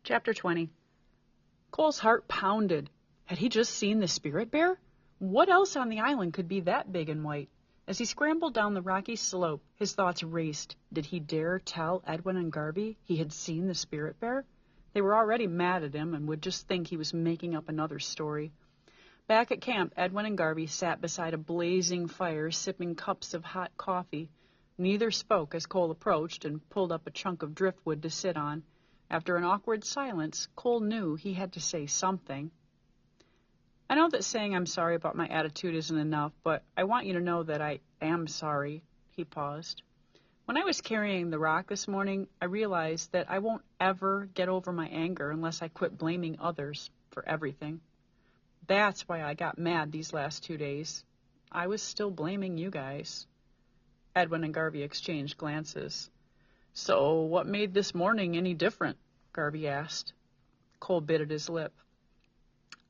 Chapter 20. Cole's heart pounded. Had he just seen the spirit bear? What else on the island could be that big and white? As he scrambled down the rocky slope, his thoughts raced. Did he dare tell Edwin and Garvey he had seen the spirit bear? They were already mad at him and would just think he was making up another story. Back at camp, Edwin and Garvey sat beside a blazing fire, sipping cups of hot coffee. Neither spoke as Cole approached and pulled up a chunk of driftwood to sit on. After an awkward silence, Cole knew he had to say something. I know that saying I'm sorry about my attitude isn't enough, but I want you to know that I am sorry. He paused. When I was carrying the rock this morning, I realized that I won't ever get over my anger unless I quit blaming others for everything. That's why I got mad these last 2 days. I was still blaming you guys. Edwin and Garvey exchanged glances. So what made this morning any different? Garvey asked. Cole bit at his lip.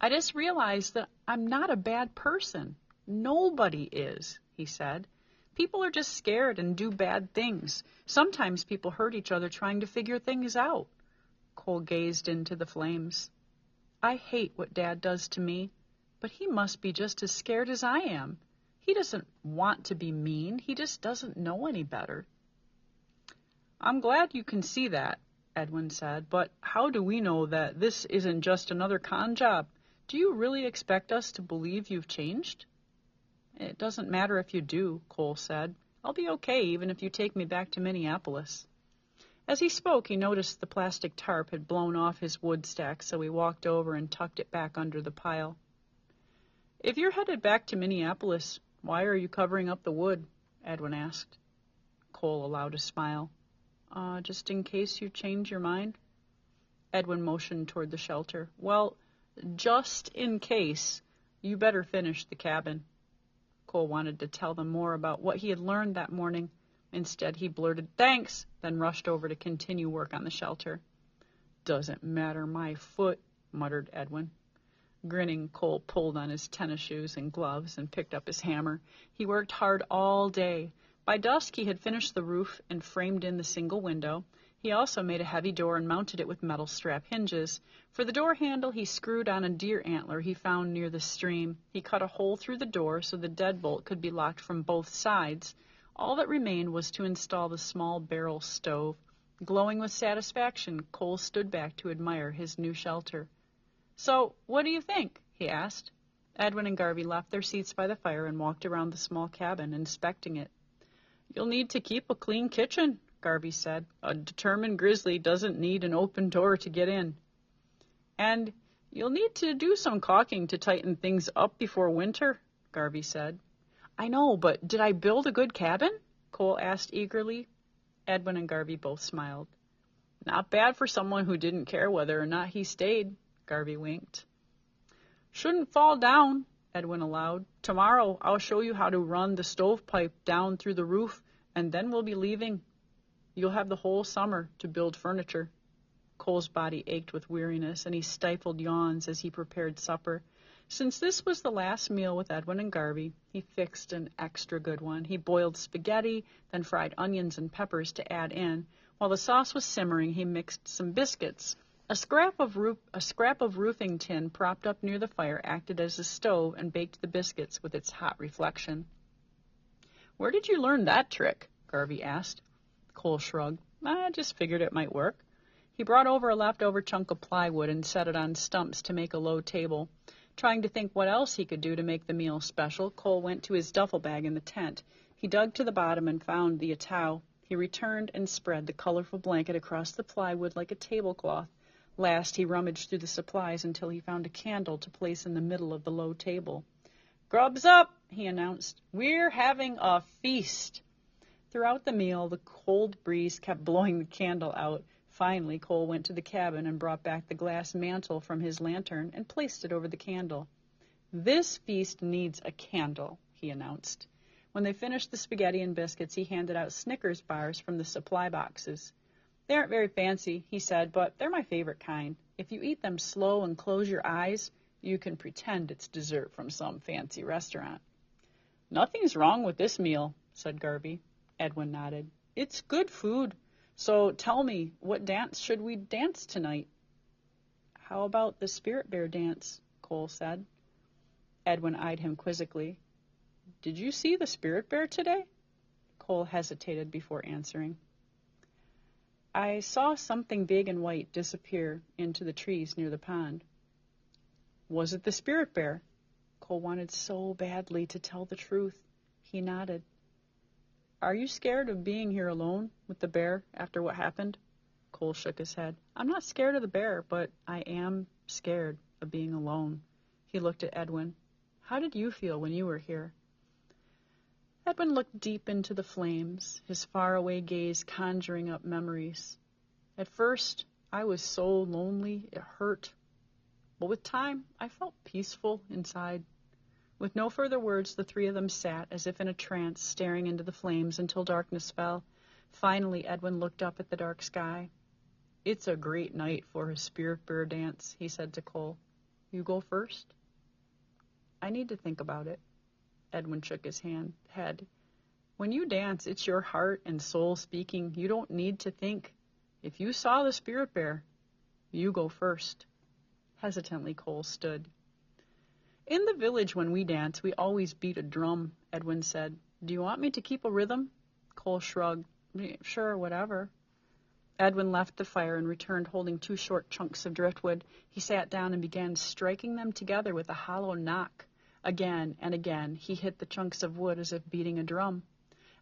I just realized that I'm not a bad person. Nobody is, he said. People are just scared and do bad things. Sometimes people hurt each other trying to figure things out. Cole gazed into the flames. I hate what Dad does to me, but he must be just as scared as I am. He doesn't want to be mean. He just doesn't know any better. I'm glad you can see that, Edwin said, but how do we know that this isn't just another con job? Do you really expect us to believe you've changed? It doesn't matter if you do, Cole said. I'll be okay even if you take me back to Minneapolis. As he spoke, he noticed the plastic tarp had blown off his wood stack, so he walked over and tucked it back under the pile. If you're headed back to Minneapolis, why are you covering up the wood? Edwin asked. Cole allowed a smile. Just in case you change your mind? Edwin motioned toward the shelter. Well, just in case, you better finish the cabin. Cole wanted to tell them more about what he had learned that morning. Instead, he blurted, thanks, then rushed over to continue work on the shelter. Doesn't matter my foot, muttered Edwin. Grinning, Cole pulled on his tennis shoes and gloves and picked up his hammer. He worked hard all day. By dusk, he had finished the roof and framed in the single window. He also made a heavy door and mounted it with metal strap hinges. For the door handle, he screwed on a deer antler he found near the stream. He cut a hole through the door so the deadbolt could be locked from both sides. All that remained was to install the small barrel stove. Glowing with satisfaction, Cole stood back to admire his new shelter. So, what do you think? He asked. Edwin and Garvey left their seats by the fire and walked around the small cabin, inspecting it. You'll need to keep a clean kitchen, Garvey said. A determined grizzly doesn't need an open door to get in. And you'll need to do some caulking to tighten things up before winter, Garvey said. I know, but did I build a good cabin? Cole asked eagerly. Edwin and Garvey both smiled. Not bad for someone who didn't care whether or not he stayed, Garvey winked. Shouldn't fall down, Edwin allowed. Tomorrow I'll show you how to run the stovepipe down through the roof, and then we'll be leaving. You'll have the whole summer to build furniture. Cole's body ached with weariness, and he stifled yawns as he prepared supper. Since this was the last meal with Edwin and Garvey, he fixed an extra good one. He boiled spaghetti, then fried onions and peppers to add in. While the sauce was simmering, he mixed some biscuits. A scrap of roofing tin propped up near the fire acted as a stove and baked the biscuits with its hot reflection. Where did you learn that trick? Garvey asked. Cole shrugged. I just figured it might work. He brought over a leftover chunk of plywood and set it on stumps to make a low table. Trying to think what else he could do to make the meal special, Cole went to his duffel bag in the tent. He dug to the bottom and found the atau. He returned and spread the colorful blanket across the plywood like a tablecloth. Last, he rummaged through the supplies until he found a candle to place in the middle of the low table. Grub's up, he announced. We're having a feast. Throughout the meal, the cold breeze kept blowing the candle out. Finally, Cole went to the cabin and brought back the glass mantle from his lantern and placed it over the candle. This feast needs a candle, he announced. When they finished the spaghetti and biscuits, he handed out Snickers bars from the supply boxes. They aren't very fancy, he said, but they're my favorite kind. If you eat them slow and close your eyes, you can pretend it's dessert from some fancy restaurant. Nothing's wrong with this meal, said Garvey. Edwin nodded. It's good food. So tell me, what dance should we dance tonight? How about the Spirit Bear dance? Cole said. Edwin eyed him quizzically. Did you see the Spirit Bear today? Cole hesitated before answering. I saw something big and white disappear into the trees near the pond. Was it the Spirit Bear? Cole wanted so badly to tell the truth. He nodded. Are you scared of being here alone with the bear after what happened? Cole shook his head. I'm not scared of the bear, but I am scared of being alone. He looked at Edwin. How did you feel when you were here? Edwin looked deep into the flames, his faraway gaze conjuring up memories. At first, I was so lonely it hurt. But with time, I felt peaceful inside. With no further words, the three of them sat as if in a trance, staring into the flames until darkness fell. Finally, Edwin looked up at the dark sky. It's a great night for a Spirit Bear dance, he said to Cole. You go first? I need to think about it. Edwin shook his head. When you dance, it's your heart and soul speaking. You don't need to think. If you saw the Spirit Bear, you go first. Hesitantly, Cole stood. In the village when we dance, we always beat a drum, Edwin said. Do you want me to keep a rhythm? Cole shrugged. Sure, whatever. Edwin left the fire and returned holding 2 short chunks of driftwood. He sat down and began striking them together with a hollow knock. Again and again he hit the chunks of wood as if beating a drum.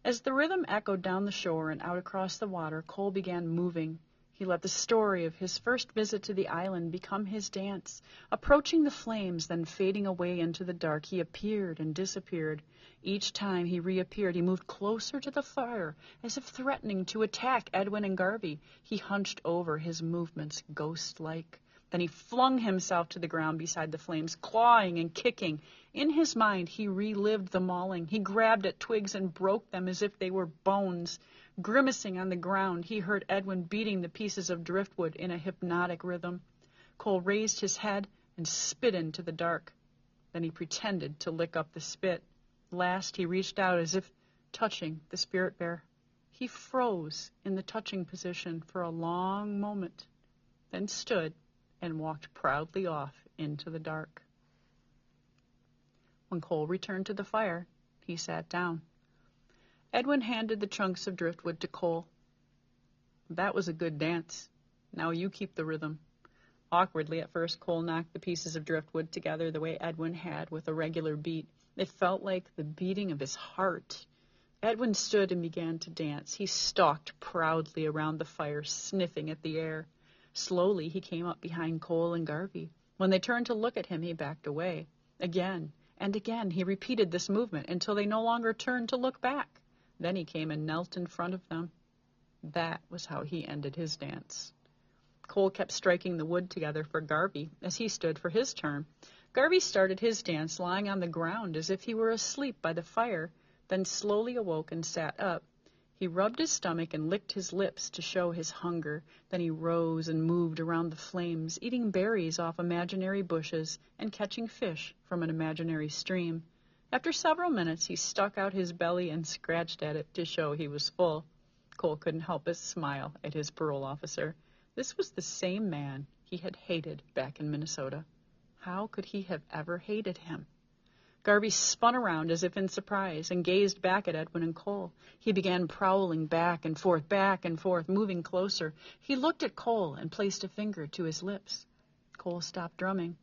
As the rhythm echoed down the shore and out across the water, Cole began moving. He let the story of his first visit to the island become his dance. Approaching the flames, then fading away into the dark, he appeared and disappeared. Each time he reappeared, he moved closer to the fire, as if threatening to attack Edwin and Garvey. He hunched over, his movements ghost-like. Then he flung himself to the ground beside the flames, clawing and kicking. In his mind, he relived the mauling. He grabbed at twigs and broke them as if they were bones. Grimacing on the ground, he heard Edwin beating the pieces of driftwood in a hypnotic rhythm. Cole raised his head and spit into the dark. Then he pretended to lick up the spit. Last, he reached out as if touching the Spirit Bear. He froze in the touching position for a long moment, then stood and walked proudly off into the dark. When Cole returned to the fire, he sat down. Edwin handed the chunks of driftwood to Cole. That was a good dance. Now you keep the rhythm. Awkwardly at first, Cole knocked the pieces of driftwood together the way Edwin had, with a regular beat. It felt like the beating of his heart. Edwin stood and began to dance. He stalked proudly around the fire, sniffing at the air. Slowly, he came up behind Cole and Garvey. When they turned to look at him, he backed away. Again and again, he repeated this movement until they no longer turned to look back. Then he came and knelt in front of them. That was how he ended his dance. Cole kept striking the wood together for Garvey as he stood for his turn. Garvey started his dance lying on the ground as if he were asleep by the fire, then slowly awoke and sat up. He rubbed his stomach and licked his lips to show his hunger. Then he rose and moved around the flames, eating berries off imaginary bushes and catching fish from an imaginary stream. After several minutes, he stuck out his belly and scratched at it to show he was full. Cole couldn't help but smile at his parole officer. This was the same man he had hated back in Minnesota. How could he have ever hated him? Garvey spun around as if in surprise and gazed back at Edwin and Cole. He began prowling back and forth, moving closer. He looked at Cole and placed a finger to his lips. Cole stopped drumming.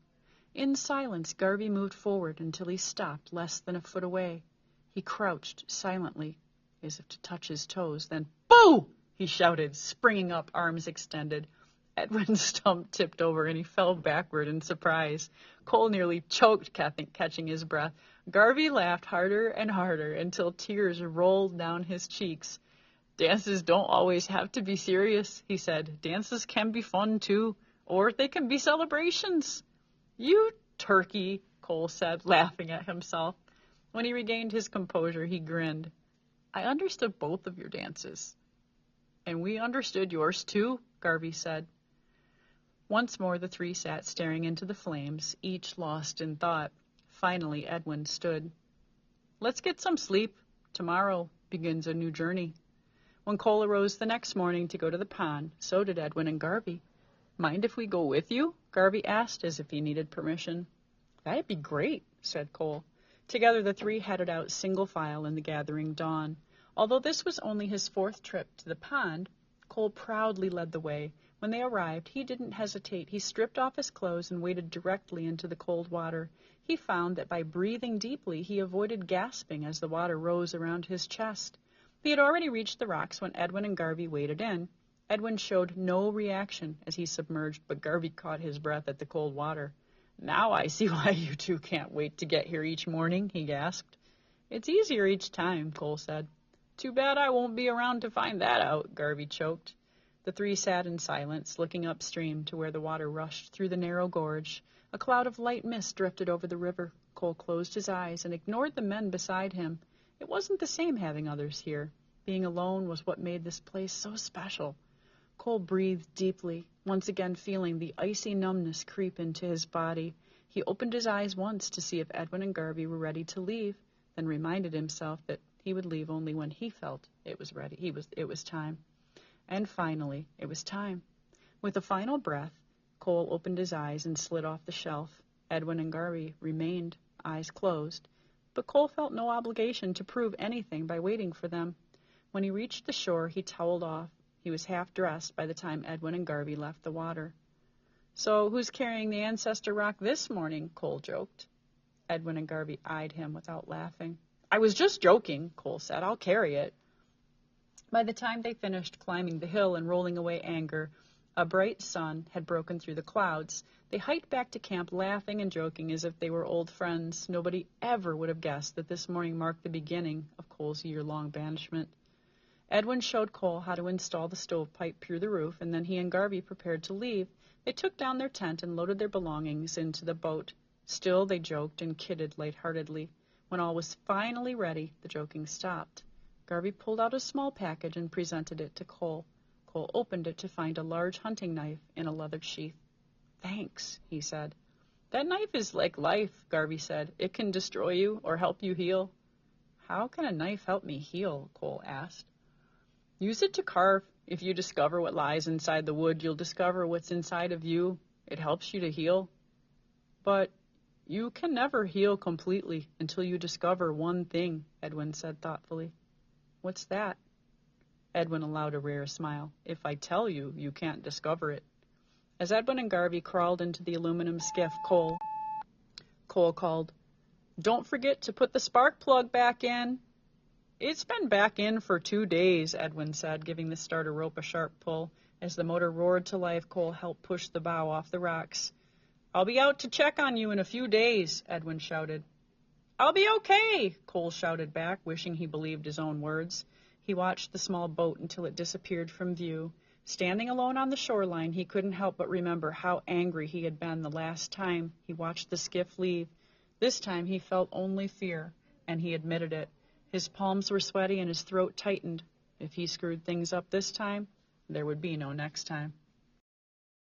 In silence, Garvey moved forward until he stopped less than a foot away. He crouched silently, as if to touch his toes. Then, "Boo!" he shouted, springing up, arms extended. Edwin's stump tipped over and he fell backward in surprise. Cole nearly choked, catching his breath. Garvey laughed harder and harder until tears rolled down his cheeks. Dances don't always have to be serious, he said. Dances can be fun too, or they can be celebrations. You turkey, Cole said, laughing at himself. When he regained his composure, he grinned. I understood both of your dances. And we understood yours too, Garvey said. Once more the three sat staring into the flames, each lost in thought. Finally, Edwin stood. Let's get some sleep. Tomorrow begins a new journey. When Cole arose the next morning to go to the pond, so did Edwin and Garvey. Mind if we go with you? Garvey asked, as if he needed permission. That'd be great, said Cole. Together the three headed out single file in the gathering dawn. Although this was only his fourth trip to the pond, Cole proudly led the way. When they arrived, he didn't hesitate. He stripped off his clothes and waded directly into the cold water. He found that by breathing deeply, he avoided gasping as the water rose around his chest. He had already reached the rocks when Edwin and Garvey waded in. Edwin showed no reaction as he submerged, but Garvey caught his breath at the cold water. Now I see why you two can't wait to get here each morning, he gasped. It's easier each time, Cole said. Too bad I won't be around to find that out, Garvey choked. The three sat in silence, looking upstream to where the water rushed through the narrow gorge. A cloud of light mist drifted over the river. Cole closed his eyes and ignored the men beside him. It wasn't the same having others here. Being alone was what made this place so special. Cole breathed deeply, once again feeling the icy numbness creep into his body. He opened his eyes once to see if Edwin and Garvey were ready to leave, then reminded himself that he would leave only when he felt it was ready. It was time. And finally, it was time. With a final breath, Cole opened his eyes and slid off the shelf. Edwin and Garvey remained, eyes closed, but Cole felt no obligation to prove anything by waiting for them. When he reached the shore, he toweled off. He was half dressed by the time Edwin and Garvey left the water. So who's carrying the ancestor rock this morning? Cole joked. Edwin and Garvey eyed him without laughing. I was just joking, Cole said. I'll carry it. By the time they finished climbing the hill and rolling away anger, a bright sun had broken through the clouds. They hiked back to camp laughing and joking as if they were old friends. Nobody ever would have guessed that this morning marked the beginning of Cole's year-long banishment. Edwin showed Cole how to install the stovepipe through the roof, and then he and Garvey prepared to leave. They took down their tent and loaded their belongings into the boat. Still, they joked and kidded lightheartedly. When all was finally ready, the joking stopped. Garvey pulled out a small package and presented it to Cole. Cole opened it to find a large hunting knife in a leather sheath. Thanks, he said. That knife is like life, Garvey said. It can destroy you or help you heal. How can a knife help me heal? Cole asked. Use it to carve. If you discover what lies inside the wood, you'll discover what's inside of you. It helps you to heal. But you can never heal completely until you discover one thing, Edwin said thoughtfully. What's that? Edwin allowed a rare smile. If I tell you, you can't discover it. As Edwin and Garvey crawled into the aluminum skiff, Cole called, Don't forget to put the spark plug back in. It's been back in for 2 days, Edwin said, giving the starter rope a sharp pull. As the motor roared to life, Cole helped push the bow off the rocks. I'll be out to check on you in a few days, Edwin shouted. I'll be okay, Cole shouted back, wishing he believed his own words. He watched the small boat until it disappeared from view. Standing alone on the shoreline, he couldn't help but remember how angry he had been the last time he watched the skiff leave. This time he felt only fear, and he admitted it. His palms were sweaty and his throat tightened. If he screwed things up this time, there would be no next time.